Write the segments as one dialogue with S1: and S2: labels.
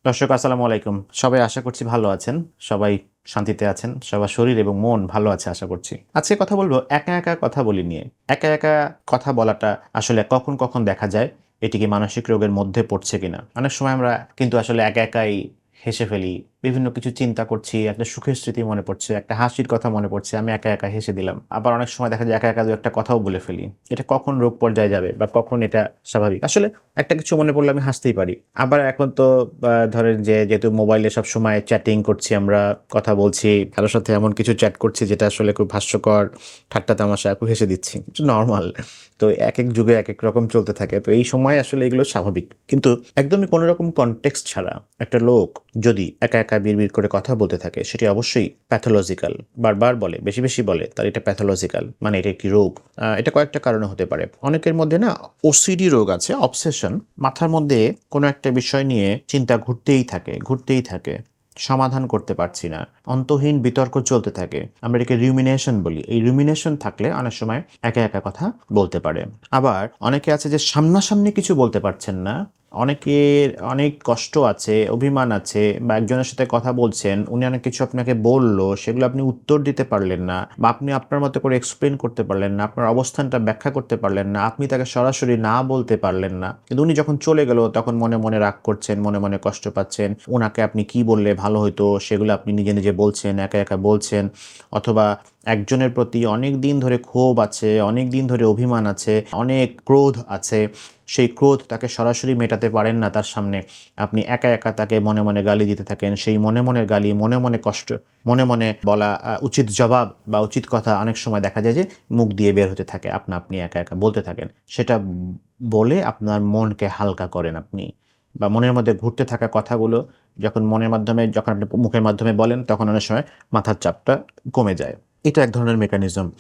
S1: দর্শক আসসালামু আলাইকুম। সবাই আশা করছি ভালো আছেন। সবাই শান্তিতে আছেন। সবার শরীর এবং মন ভালো আছে আশা করছি। আজকে কথা বলব একা কথা বলি নিয়ে। একা কথা বলাটা আসলে কখন দেখা যায় এটি কি মানসিক রোগের মধ্যে পড়ছে কিনা? অনেক সময় আমরা কিন্তু আসলে একাই হেসে ফেলি। বিভিন্ন কিছু চিন্তা করছি, একটা সুখের স্মৃতি মনে পড়ছে, একটা হাসির কথা মনে পড়ছে। আমি একা হেসে দিলাম। আবার অনেক সময় দেখা যায় একা ২ একটা কথাও বলে ফেলি। এটা কখন রোগ পর্যায়ে যাবে বা কখন এটা স্বাভাবিক? আসলে একটা কিছু মনে পড়লে আমি হাসতেই পারি। আবার এখন তো ধরেন যে যেহেতু মোবাইলে সবসময় চ্যাটিং করছি আমরা, কথা বলছি, কারো সাথে এমন কিছু চ্যাট করছি যেটা আসলে খুব হাস্যকর, ঠাট্টা তামাশা খুব হেসে দিচ্ছি। এটা নরমাল। তো একেক যুগে একেক রকম চলতে থাকে। তো এই সময় আসলে এগুলো স্বাভাবিক। কিন্তু একদমই কোনো রকম কনটেক্সট ছাড়া একটা লোক যদি একা বিড়বিড় করে কথা বলতে থাকে সেটি অবশ্যই প্যাথোলজিক্যাল। বারবার বলে, বেশি বলে তার এটা প্যাথোলজিক্যাল। মানে এটা একটি রোগ। এটা কয়েকটা কারণে হতে পারে। অনেকের মধ্যে না ওসিডি রোগ আছে, অবসেশন। মাথার মধ্যে কোনো একটা বিষয় নিয়ে চিন্তা ঘুরতেই থাকে। সমাধান করতে পারছি না। অন্তহীন বিতর্ক চলতে থাকে। আমরা এটাকে রুমিনেশন বলি। এই রুমিনেশন থাকলে অনেক সময় একা কথা বলতে পারে। আবার অনেকে আছে যে সামনাসামনি কিছু বলতে পারছেন না। অনেকের অনেক কষ্ট আছে, অভিমান আছে বা একজনের সাথে কথা বলছেন, উনি অনেক কিছু আপনাকে বলল, সেগুলো আপনি উত্তর দিতে পারলেন না বা আপনি আপনার মতো করে এক্সপ্লেইন করতে পারলেন না, আপনার অবস্থানটা ব্যাখ্যা করতে পারলেন না, আপনি তাকে সরাসরি না বলতে পারলেন না। কিন্তু উনি যখন চলে গেল তখন মনে রাগ করছেন, মনে কষ্ট পাচ্ছেন। উনাকে আপনি কি বললে ভালো হইতো সেগুলো আপনি নিজে বলছেন, একা বলছেন। অথবা একজনের প্রতি অনেক দিন ধরে ক্ষোভ আছে, অনেক দিন ধরে অভিমান আছে, অনেক ক্রোধ আছে। সেই ক্রোধ তাকে সরাসরি মেটাতে পারেন না তার সামনে। আপনি একা তাকে মনে গালি দিতে থাকেন। সেই মনের গালি, মনে কষ্ট, মনে বলা উচিত জবাব বা উচিত কথা অনেক সময় দেখা যায় যে মুখ দিয়ে বের হতে থাকে। আপনি একা বলতে থাকেন। সেটা বলে আপনার মনকে হালকা করেন আপনি। বা মনের মধ্যে ঘুরতে থাকা কথাগুলো যখন আপনি মুখের মাধ্যমে বলেন তখন অনেক সময় মাথার চাপটা কমে যায়। এটা এক ধরনের মেকানিজম।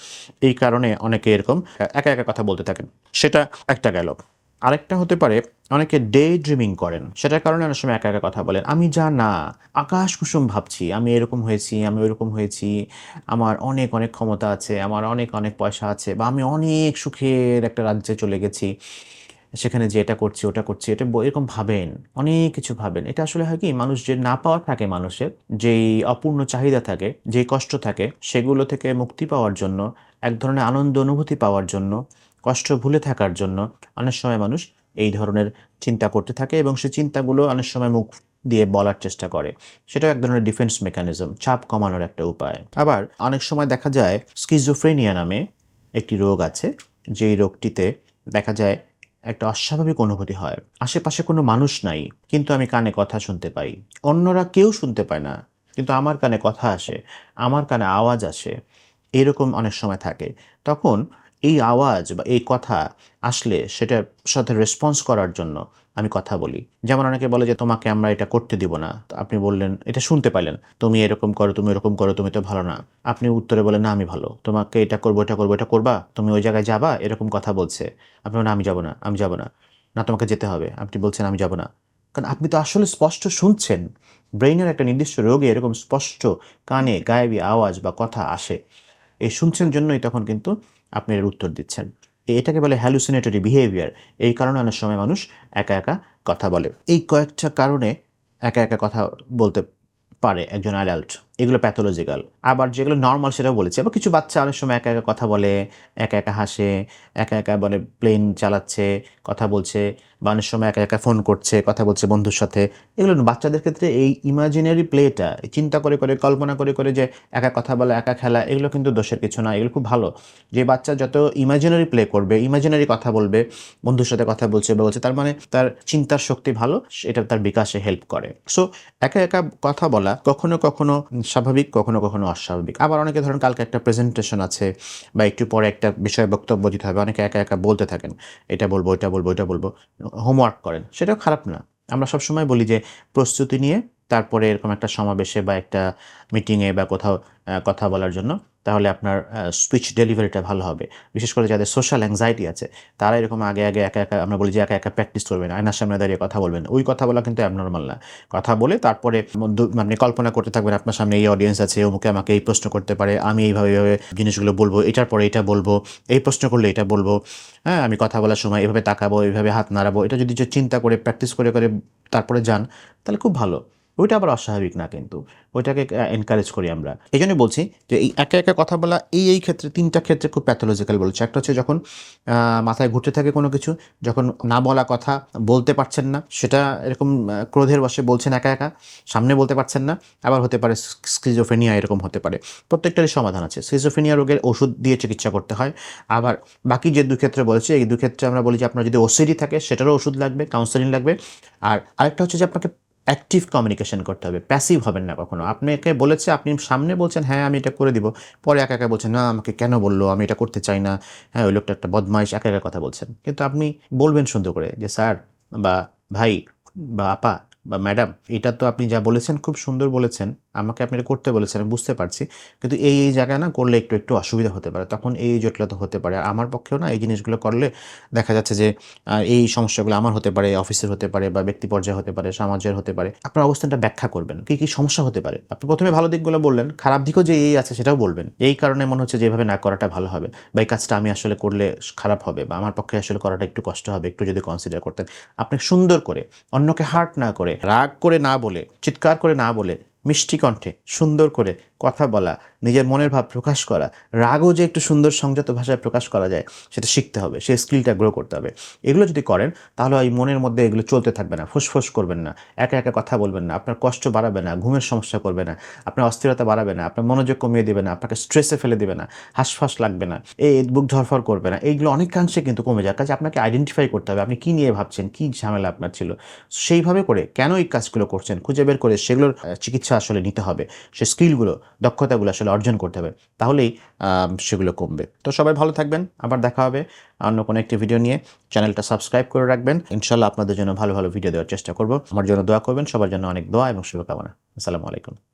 S1: এই কারণে অনেকে এরকম একা কথা বলতে থাকেন। সেটা একটা গেল। আরেকটা হতে পারে অনেকে ডে ড্রিমিং করেন। সেটার কারণে অনেক সময় একা কথা বলেন। আমি যা না, আকাশ কুসুম ভাবছি। আমি এরকম হয়েছি, আমি ওইরকম হয়েছি। আমার অনেক ক্ষমতা আছে, আমার অনেক পয়সা আছে বা আমি অনেক সুখের একটা রাজ্যে চলে গেছি। সেখানে যে এটা করছি, ওটা করছি, এটা এরকম ভাবেন, অনেক কিছু ভাবেন। এটা আসলে হয় কি মানুষ যে না পাওয়া থাকে মানুষের, যেই অপূর্ণ চাহিদা থাকে, যেই কষ্ট থাকে, সেগুলো থেকে মুক্তি পাওয়ার জন্য, এক ধরনের আনন্দ অনুভূতি পাওয়ার জন্য, কষ্ট ভুলে থাকার জন্য অনেক সময় মানুষ এই ধরনের চিন্তা করতে থাকে এবং সেই চিন্তাগুলো অনেক সময় মুখ দিয়ে বলার চেষ্টা করে। সেটাও এক ধরনের ডিফেন্স মেকানিজম, চাপ কমানোর একটা উপায়। আবার অনেক সময় দেখা যায় স্কিজোফ্রেনিয়া নামে একটি রোগ আছে, যেই রোগটিতে দেখা যায় একটা অস্বাভাবিক অনুভূতি হয়। আশেপাশে কোনো মানুষ নাই, কিন্তু আমি কানে কথা শুনতে পাই। অন্যরা কেউ শুনতে পায় না, কিন্তু আমার কানে কথা আসে, আমার কানে আওয়াজ আসে। এরকম অনেক সময় থাকে। তখন এই আওয়াজ বা এই কথা আসলে সেটার সাথে রেসপন্স করার জন্য আমি কথা বলি। যেমন অনেকে বলে যে, "তোমাকে আমরা এটা করতে দিব না।" তো আপনি বললেন, এটা শুনতে পাইলেন, "তুমি এরকম করো, তুমি ওরকম করো, তুমি তো ভালো না।" আপনি উত্তরে বলেন, "না, আমি ভালো। তোমাকে এটা করব, এটা করবা? তুমি ওই জায়গায় যাবা?" এরকম কথা বলছে। আপনি বলেন, "আমি যাব না, আমি যাব না।" "না, তোমাকে যেতে হবে।" আপনি বলছেন, "আমি যাব না।" কারণ আপনি তো আসলে স্পষ্ট শুনছেন। ব্রেইনের একটা নির্দিষ্ট রোগে এরকম স্পষ্ট কানে গায়েবী আওয়াজ বা কথা আসে। এই শুনছেন জন্যই তখন কিন্তু আপনি এর উত্তর দিচ্ছেন। এটাকে বলে হ্যালুসিনেটরি বিহেভিয়ার। এই কারণে অনেক সময় মানুষ একা কথা বলে। এই কয়েকটা কারণে একা কথা বলতে পারে একজন অ্যাডাল্ট। এগুলো প্যাথোলজিক্যাল। আবার যেগুলো নরমাল সেটাও বলেছি। আবার কিছু বাচ্চা অনেক সময় একা কথা বলে, একা হাসে, একা বলে প্লেন চালাচ্ছে, কথা বলছে বা অনেক সময় একা ফোন করছে, কথা বলছে বন্ধুর সাথে। এগুলো বাচ্চাদের ক্ষেত্রে এই ইমাজিনারি প্লেটা চিন্তা করে, কল্পনা করে যে একা কথা বলা, একা খেলা এগুলো কিন্তু দোষের কিছু না। এগুলো খুব ভালো। যে বাচ্চা যত ইমাজিনারি প্লে করবে, ইমাজিনারি কথা বলবে, বন্ধুর সাথে কথা বলছে তার মানে তার চিন্তার শক্তি ভালো, এটা তার বিকাশে হেল্প করে। সো একা কথা বলা কখনো স্বাভাবিক, কখনো অস্বাভাবিক। আবার অনেকে ধরেন কালকে একটা প্রেজেন্টেশন আছে বা একটু পরে একটা বিষয়ে বক্তব্য দিতে হবে। অনেকে একা বলতে থাকেন। এটা বলব, ওটা বলব। হোমওয়ার্ক করেন। সেটাও খারাপ না। আমরা সবসময় বলি যে প্রস্তুতি নিয়ে তারপরে এরকম একটা সমাবেশে বা একটা মিটিংয়ে বা কোথাও কথা বলার জন্য তাহলে আপনার স্পিচ ডেলিভারিটা ভালো হবে। বিশেষ করে যাদের সোশ্যাল অ্যাংজাইটি আছে তারা এরকম আগে একা একা আমরা বলি যে একা একা প্র্যাকটিস করবেন, আয়নার সামনে দাঁড়িয়ে কথা বলবেন। ওই কথা বলা কিন্তু অ্যাবনর্মাল না। কথা বলে তারপরে আপনি কল্পনা করতে থাকবেন আপনার সামনে এই অডিয়েন্স আছে, অমুকে আমাকে এই প্রশ্ন করতে পারে, আমি এইভাবে জিনিসগুলো বলবো, এটার পরে এটা বলবো, এই প্রশ্ন করলে এটা বলবো, হ্যাঁ আমি কথা বলার সময় এভাবে তাকাবো, এইভাবে হাত নাড়াবো। এটা যদি চিন্তা করে প্র্যাকটিস করে তারপরে যান তাহলে খুব ভালো। ওইটা আবার অস্বাভাবিক না, কিন্তু ওইটাকে এনকারেজ করি আমরা। এই জন্যই বলছি যে এই একা একা কথা বলা এই ক্ষেত্রে 3টা ক্ষেত্রে খুব প্যাথোলজিক্যাল বলছে। একটা হচ্ছে যখন মাথায় ঘুরতে থাকে কোনো কিছু, যখন না বলা কথা বলতে পারছেন না, সেটা এরকম ক্রোধের বশে বলছেন একা একা, সামনে বলতে পারছেন না। আবার হতে পারে স্কিজোফ্রেনিয়া, এরকম হতে পারে। প্রত্যেকটারই সমাধান আছে। স্কিজোফ্রেনিয়া রোগের ওষুধ দিয়ে চিকিৎসা করতে হয়। আবার বাকি যে 2 ক্ষেত্রে বলেছি, এই 2 ক্ষেত্রে আমরা বলি যে আপনার যদি ওসিডি থাকে সেটারও ওষুধ লাগবে, কাউন্সেলিং লাগবে। আর আরেকটা হচ্ছে যে আপনাকে অ্যাক্টিভ কমিউনিকেশন করতে হবে, প্যাসিভ হবেন না কখনো। আপনাকে বলেছে, আপনি সামনে বলছেন হ্যাঁ আমি এটা করে দিব, পরে একা একা বলছেন না আমাকে কেন বললো, আমি এটা করতে চাই না, হ্যাঁ ওই লোকটা একটা বদমাইশ, একা একা কথা বলছেন। কিন্তু আপনি বলবেন সুন্দর করে যে স্যার বা ভাই বা আপা বা ম্যাডাম, এটা তো আপনি যা বলেছেন খুব সুন্দর বলেছেন, আমাকে আপনি এটা করতে বলেছেন, আমি বুঝতে পারছি, কিন্তু এই জায়গায় না করলে একটু অসুবিধা হতে পারে, তখন এই জটিলতা হতে পারে। আর আমার পক্ষেও না এই জিনিসগুলো করলে দেখা যাচ্ছে যে এই সমস্যাগুলো আমার হতে পারে, অফিসের হতে পারে, বা ব্যক্তি পর্যায়ে হতে পারে, সমাজের হতে পারে। আপনার অবস্থানটা ব্যাখ্যা করবেন, কী কী সমস্যা হতে পারে। আপনি প্রথমে ভালো দিকগুলো বললেন, খারাপ দিকও যে এই আছে সেটাও বলবেন। এই কারণে মনে হচ্ছে যে এভাবে না করাটা ভালো হবে, বা এই কাজটা আমি আসলে করলে খারাপ হবে, বা আমার পক্ষে আসলে করাটা একটু কষ্ট হবে, একটু যদি কনসিডার করতেন। আপনি সুন্দর করে, অন্যকে হার্ট না করে, রাগ করে না বলে, চিৎকার করে না বলে, মিষ্টি কণ্ঠে সুন্দর করে কথা বলা, নিজের মনের ভাব প্রকাশ করা, রাগও যে একটু সুন্দর সংযত ভাষায় প্রকাশ করা যায় সেটা শিখতে হবে, সেই স্কিলটা গ্রো করতে হবে। এগুলো যদি করেন তাহলে ওই মনের মধ্যে এগুলো চলতে থাকবে না, ফুসফুস করবেন না, একা একা কথা বলবেন না, আপনার কষ্ট বাড়াবে না, ঘুমের সমস্যা করবে না, আপনার অস্থিরতা বাড়াবে না, আপনার মনোযোগ কমিয়ে দেবে না, আপনাকে স্ট্রেসে ফেলে দেবে না, হাঁসফাঁস লাগবে না, এই বুক ধরফর করবে না। এইগুলো অনেকাংশে কিন্তু কমে যায়। কাজে আপনাকে আইডেন্টিফাই করতে হবে আপনি কী নিয়ে ভাবছেন, কী ঝামেলা আপনার ছিল, সেইভাবে করে কেন এই কাজগুলো করছেন খুঁজে বের করে সেগুলোর চিকিৎসা আসলে নিতে হবে। সে স্কিলগুলো, দক্ষতাগুলো আসলে অর্জন করতে হবে, তাহলেই সেগুলো কমবে। তো সবাই ভালো থাকবেন, আবার দেখা হবে অন্য কোনো একটি ভিডিও নিয়ে। চ্যানেলটা সাবস্ক্রাইব করে রাখবেন, ইনশাল্লাহ আপনাদের জন্য ভালো ভালো ভিডিও দেওয়ার চেষ্টা করব। আমার জন্য দোয়া করবেন, সবার জন্য অনেক দোয়া এবং শুভকামনা। আসসালামু আলাইকুম।